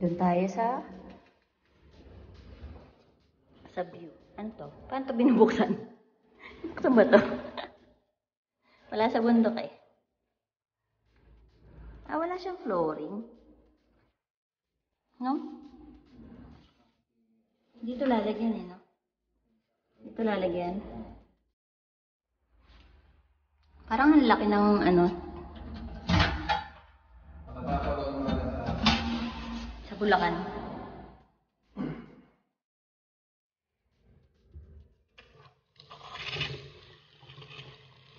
Doon tayo sa view. Ano to? Paano to binubuksan? Buksan ba to? Wala sa bundok eh. Ah, wala siyang flooring. No? Dito lalagyan eh, no? Dito lalagyan. Parang ang laki ng ano. Sa Bulacan.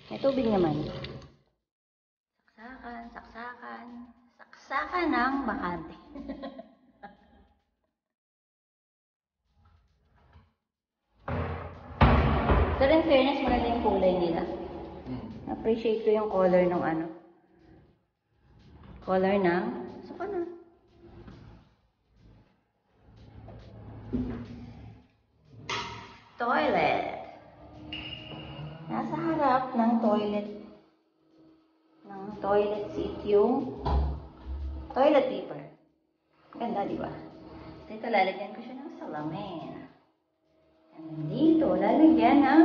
May tubig naman. Saksakan ng bakante. Pero in fairness, maganda yung kulay nila. Appreciate ko yung color ng ano. Color ng... Saka na. Toilet. Nasa harap ng toilet seat yung toilet paper. Ganda, di ba? Dito lalagyan ko siya ng salamin. And dito lalagyan ng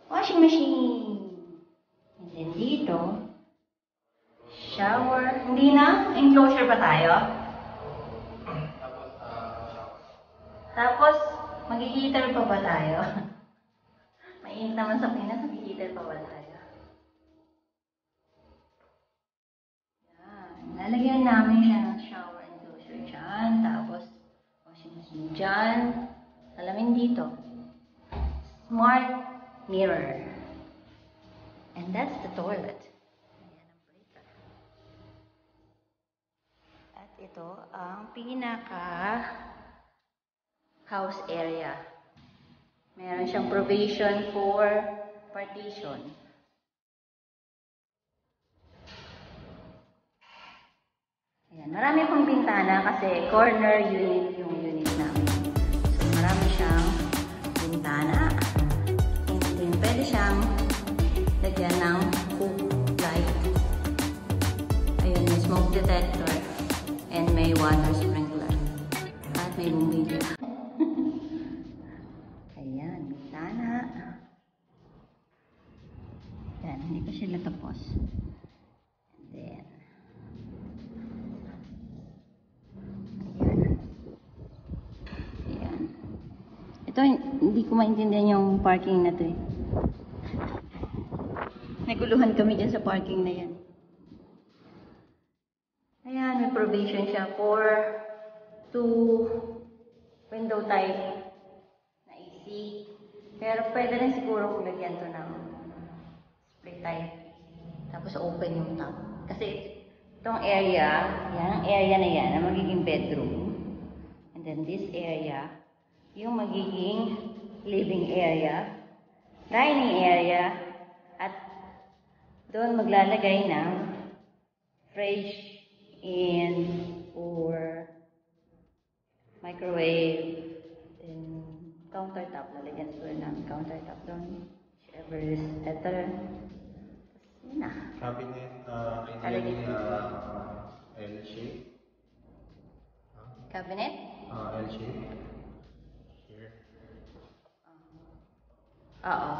washing machine. And then dito, shower. Hindi na? Enclosure pa tayo? Tapos, mag-heater pa ba tayo? Mainit naman sa Pinas, mag-heater pa ba tayo? Yan. Lalagyan namin siya ng shower enclosure dyan. Tapos, washing machine dyan. Salamin dito. Smart mirror. And that's the toilet. Ayan ang breaker. At ito ang pinaka house area. Meron siyang provision for partition. Ayan, marami pong bintana kasi corner unit yung unit namin. So marami siyang bintana. And then pwede siyang lagyan ng hook light. Ayun, may smoke detector. And may water sprinkler. At may bumili. Ayan, bintana. Ayan, hindi pa sila tapos. And then, ayan. Ito, hindi ko maintindihan yung parking na to eh. Naguluhan kami dyan sa parking na yan. Ayan, may provision siya for 2 window type na AC. Pero pwede rin siguro kung lagyan to ng split type. Tapos open yung top. Kasi itong area, yan ang area na yan, ang magiging bedroom. And then this area, yung magiging living area, dining area, at doon maglalagay ng fridge or microwave, then countertop, lalagyan siguro ng countertop doon, whichever is better. Yun na. Cabinet, ideally L-shape. Cabinet? L-shape. Here. Oo.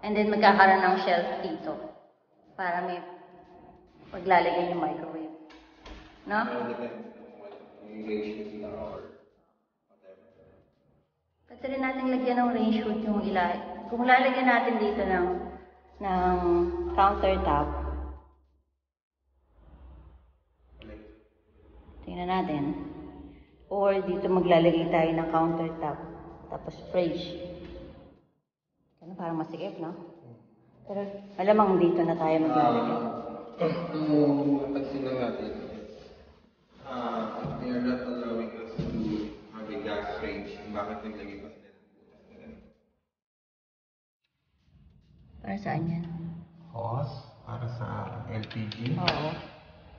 And then magkakaroon ng shelf dito para may paglalagay yung microwave. No? Yung range hood or whatever. Pwede rin natin lagyan ng range hood yung ilalim. Kung lalagyan natin dito ng countertop, tingnan natin. Or dito maglalagay tayo ng countertop, tapos fridge. Ano, parang masikip, no? Pero malamang dito na tayo maglalagay. Yung napansin lang natin, they are not allowing us to have a gas range. Bakit naglagay pa sila ng butas na ganun? Para saan yan? Hose, para sa LPG. Oo.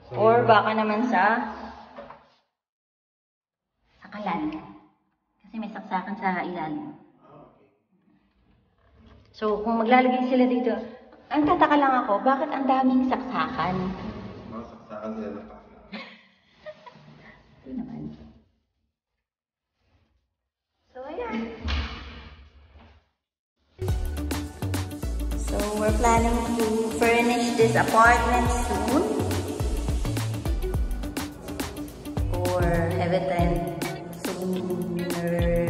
So, Or baka naman sa sakalan. Kasi may saksakan sa ilalim. okay. So, kung maglalagay sila dito, ang tataka lang ako, bakit ang daming saksakan? Mga saksakan sila ng pangit. Hindi naman. So we're planning to furnish this apartment soon or have it rent sooner